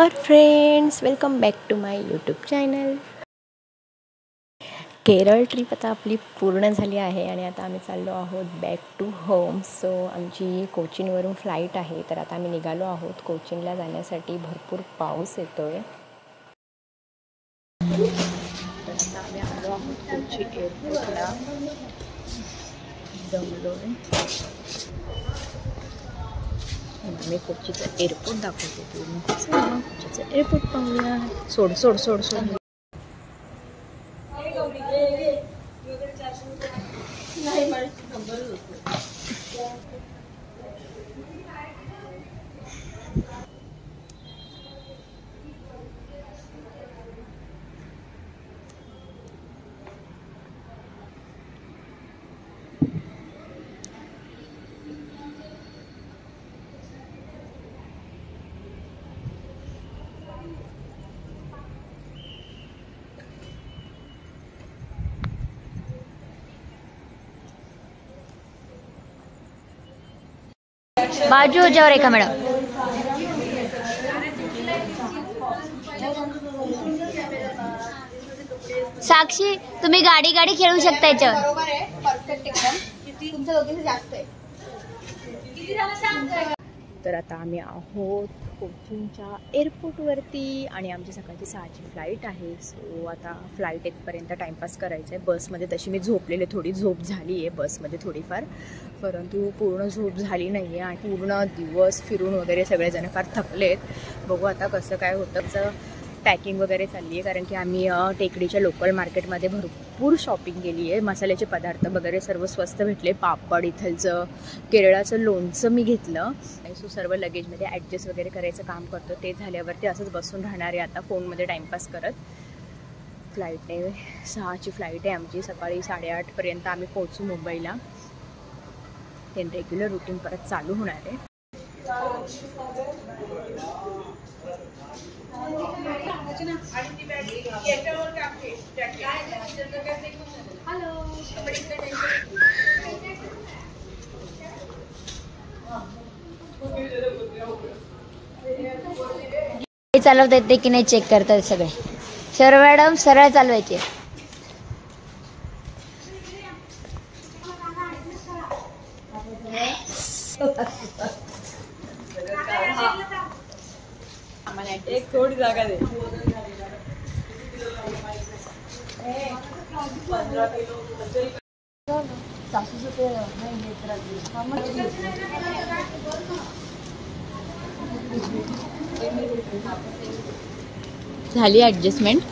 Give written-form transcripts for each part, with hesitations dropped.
नमस्कार friends, welcome back to my YouTube channel. Kerala trip आता आपली पूर्ण झाली आहे आणि आता आम्ही चाललो आहोत बॅक टू होम. सो आमची कोचीनवरून फ्लाईट आहे, तर आता आम्ही निघालो आहोत कोचीनला जाण्यासाठी. भरपूर पाऊस येतो आहे. तर आता आम्ही आलो आहोत कोची एअरपोर्टला. जमलो मी कोचीचं एअरपोर्ट दाखवते पूर्ण. कोचीचं एअरपोर्ट पाहूया. सोड सोड सोड सोड बाजू हो जाओ रेखा मॅडम. साक्षी, तुम्ही गाडी गाडी खेळू शकता याच्यावर. बरोबर आहे, परफेक्ट एकदम. तुमचं दोघींचं जास्त आहे. तर आता आम्ही आहोत कोचीनच्या एअरपोर्टवरती आणि आमची सकाळची 6ची फ्लाईट आहे. सो आता फ्लाईट येतपर्यंत टाईमपास करायचा आहे. बसमध्ये तशी मी झोपलेले, थोडी झोप झाली आहे बसमध्ये थोडीफार, परंतु पूर्ण झोप झाली नाही आहे. आणि पूर्ण दिवस फिरून वगैरे सगळेजण फार थकलेत. बघू आता कसं काय होतं. पॅकिंग वगैरे चालली आहे, कारण की आम्ही टेकडीच्या लोकल मार्केटमध्ये भरपूर शॉपिंग केली आहे. मसाल्याचे पदार्थ वगैरे सर्व स्वस्त भेटले. पापड, इथलचं केरळाचं लोणचं मी घेतलं. सो सर्व लगेजमध्ये ॲडजस्ट वगैरे करायचं काम करतो. ते झाल्यावरती असंच बसून राहणार आहे आता फोनमध्ये टाईमपास करत. फ्लाईटने 6ची फ्लाईट आहे आमची. सकाळी 8:30पर्यंत आम्ही पोहोचू मुंबईला. ते रेग्युलर रुटीन परत चालू होणार आहे. चालवता येते की नाही चेक करतात सगळे. सर मॅडम सरळ चालवायचे. एक थोडी जागा दे. झाली ॲडजस्टमेंट.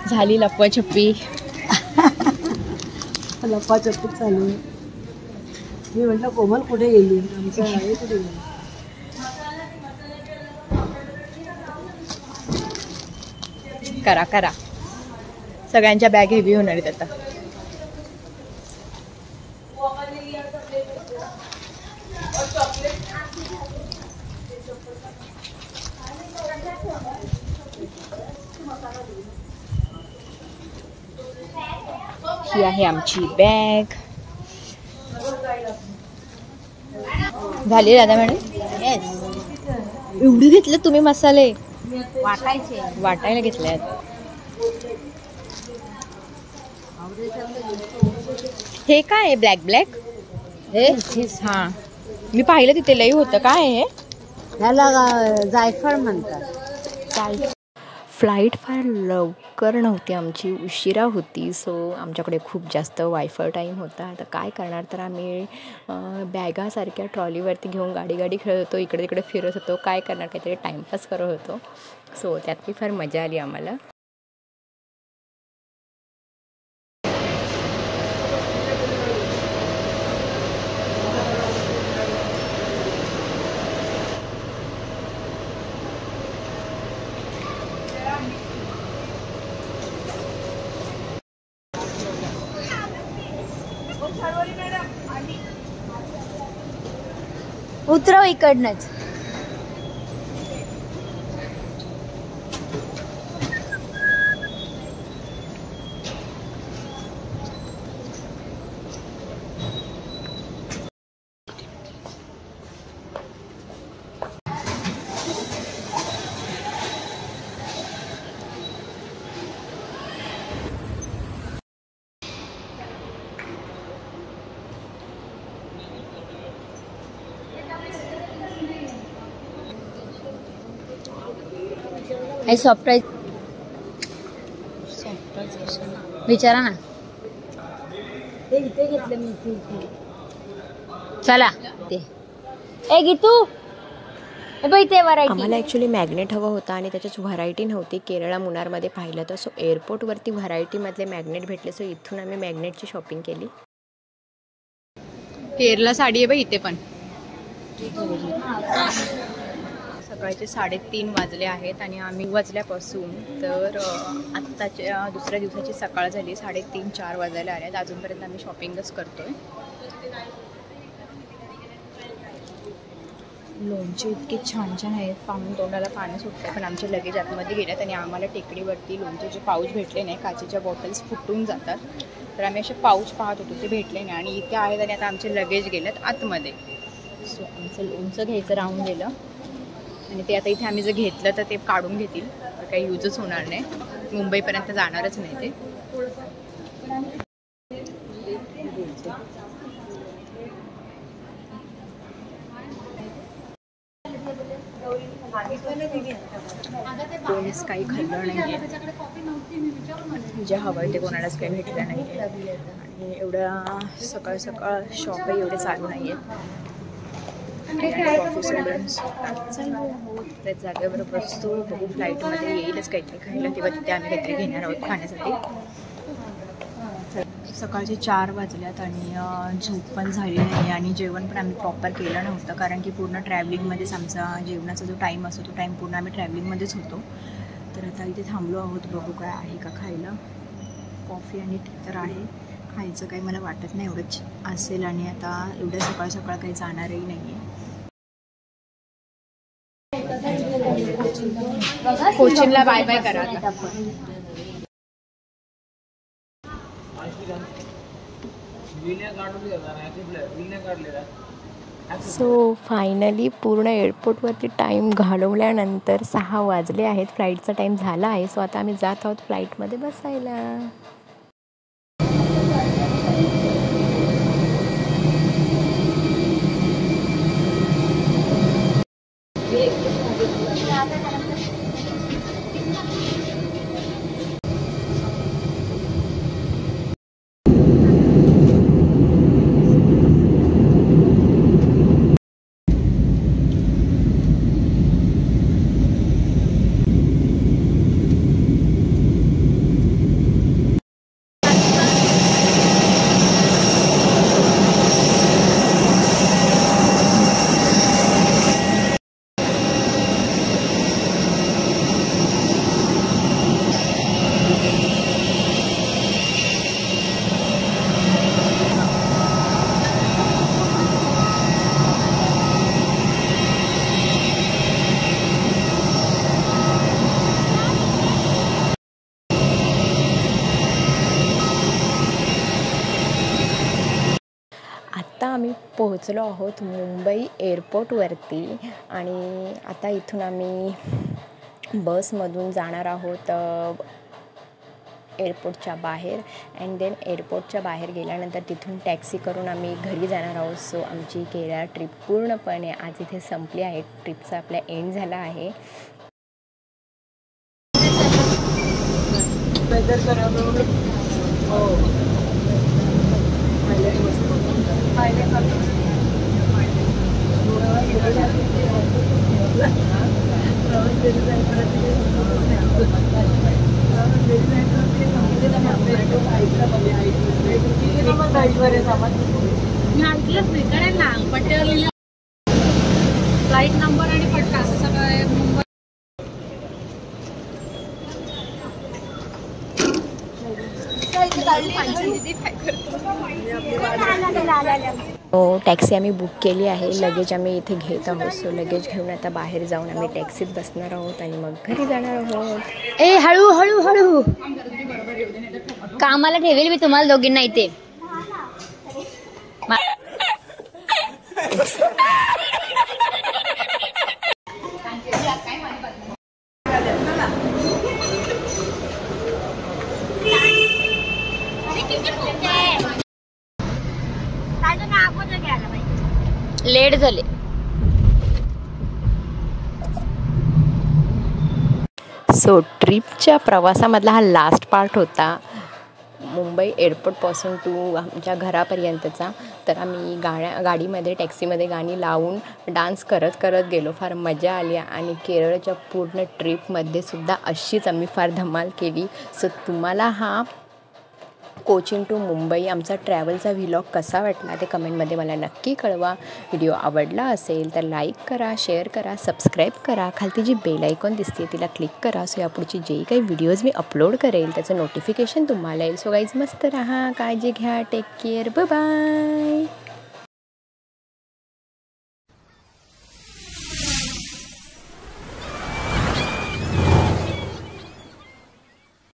झाली लपवाछप्पी. लपाछपी चालू आहे. मी म्हटलं कोमल कुठे गेली, आमचं आहे कुठे गेली. करा करा. सगळ्यांच्या बॅग हेवी होणार आहेत आता. ही आहे आमची बॅग. झाली दादा मॅडम. एवढी घेतले तुम्ही मसाले? वाटायला घेतले आहेत. हे काय आहे ब्लॅक ब्लॅक? हा, मी पाहिलं तिथे लई होतं. काय आहे? ह्याला जायफळ म्हणतात. फ्लाईट फार लवकर नव्हती आमची, उशिरा होती. सो आमच्याकडे खूप जास्त वायफाय टाईम होता. आता काय करणार, तर आम्ही बॅगासारख्या ट्रॉलीवरती घेऊन गाडी गाडी खेळत होतो, इकडे तिकडे फिरत होतो. काय करणार, काहीतरी टाईमपास करत होतो. सो त्यातली फार मजा आली आम्हाला. उतरव इकडनंच. सॉफ्ट विचारा ना. ते इथे घेतलं मी इथे. चला ते ए गीतू ते व्हरायटी. आम्हाला ॲक्च्युली मॅग्नेट हवं होतं आणि त्याच्याच व्हरायटी नव्हती. केरळा मुन्नारमध्ये पाहिलं तर सो एअरपोर्टवरती व्हरायटीमधले मॅग्नेट भेटले. सो इथून आम्ही मॅग्नेटची शॉपिंग केली. केरला साडी आहे बाई इथे पण. सकाळचे 3:30 वाजले आहेत आणि आम्ही वाजल्यापासून तर आत्ताच्या दुसऱ्या दिवसाची सकाळ झाली. 3:30-4 वाजायला आले आहेत. अजूनपर्यंत आम्ही शॉपिंगच करतोय. लोणचे इतके छान छान आहेत, पाहून तोंडाला पाणी सुटतं. पण आमचे लगेज आतमध्ये गेल्यात आणि आम्हाला टेकडीवरती लोणचेचे पाऊच भेटले नाही. काचेच्या बॉटल्स फुटून जातात. तर आम्ही असे पाऊच पाहत होतो, ते भेटले नाही आणि इथे आहेत आणि आता आमचे लगेज गेलेत आतमध्ये. सो आमचं लोणचं घ्यायचं राहून गेलं आणि ते आता इथे आम्ही जर घेतलं तर ते काढून घेतील. तर काही यूजच होणार नाही. मुंबईपर्यंत जाणारच नाही ते. कोणीच काही खाल्लं नाही आहे. जे हवं आहे ते कोणालाच काही भेटलं नाही आहे. आणि एवढ्या सकाळ सकाळ शॉपही एवढे चालू नाही आहेत. कॉफी सोडून त्या जागेवर बसतो. बघू फ्लाईटमध्ये येईलच काहीतरी खायला, तेव्हा तिथे आम्ही काहीतरी घेणार आहोत खाण्यासाठी. सकाळचे 4 वाजल्यात आणि झोप पण झाली नाही आणि जेवण पण आम्ही प्रॉपर केलं नव्हतं. कारण की पूर्ण ट्रॅव्हलिंगमध्येच आमचा जेवणाचा जो टाईम असतो तो टाईम पूर्ण आम्ही ट्रॅव्हलिंगमध्येच होतो. तर आता इथे थांबलो आहोत. बघू काय आहे का खायला. कॉफी आणि टी तर आहे. खायचं काही मला वाटत नाही एवढंच असेल आणि आता एवढं सकाळ सकाळ काही जाणारही नाही आहे. कोचिनला बाय बाय करा. सो फायनली पूर्ण एअरपोर्टवरती टाईम घालवल्यानंतर 6 वाजले आहेत. फ्लाईटचा टाईम झाला आहे. सो आता आम्ही जात आहोत फ्लाईटमध्ये बसायला. आत्ता आम्ही पोहोचलो आहोत मुंबई एअरपोर्टवरती आणि आता इथून आम्ही बसमधून जाणार आहोत एअरपोर्टच्या बाहेर. अँड देन एअरपोर्टच्या बाहेर गेल्यानंतर तिथून टॅक्सी करून आम्ही घरी जाणार आहोत. सो आमची केरळ ट्रिप पूर्णपणे आज इथे संपली आहे. ट्रिपचा आपला एंड झाला आहे. फ्लाईट नंबर आणि पट्टा सगळं मुंबई. टॅक्सी आम्ही बुक केली आहे. लगेज आम्ही इथे घेत आहोत. सो लगेज घेऊन आता बाहेर जाऊन आम्ही टॅक्सीत बसणार आहोत आणि मग घरी जाणार आहोत. ए हळू हळू हळू कामाला ठेवेल मी तुम्हाला दोघींना इथे. लेट झाले. सो ट्रिपच्या प्रवासामधला हा लास्ट पार्ट होता, मुंबई एअरपोर्टपासून टू आमच्या घरापर्यंतचा. तर आम्ही गाडीमध्ये टॅक्सीमध्ये गाणी लावून डान्स करत करत गेलो. फार मजा आली आणि केरळच्या पूर्ण ट्रिपमध्ये सुद्धा अशीच आम्ही फार धमाल केली. सो तुम्हाला हा कोचीन टू मुंबई आमचा ट्रॅव्हलचा व्हिलॉग कसा वाटला ते कमेंटमध्ये मला नक्की कळवा. व्हिडिओ आवडला असेल तर लाईक करा, शेअर करा, सबस्क्राईब करा. खालती जी बेल आयकॉन दिसते तिला क्लिक करा. सो यापुढची जे काही व्हिडिओज मी अपलोड करेल त्याचं नोटिफिकेशन तुम्हाला येईल. सो गाईज मस्त राहा, काळजी घ्या, टेक केअर, बाय बाय.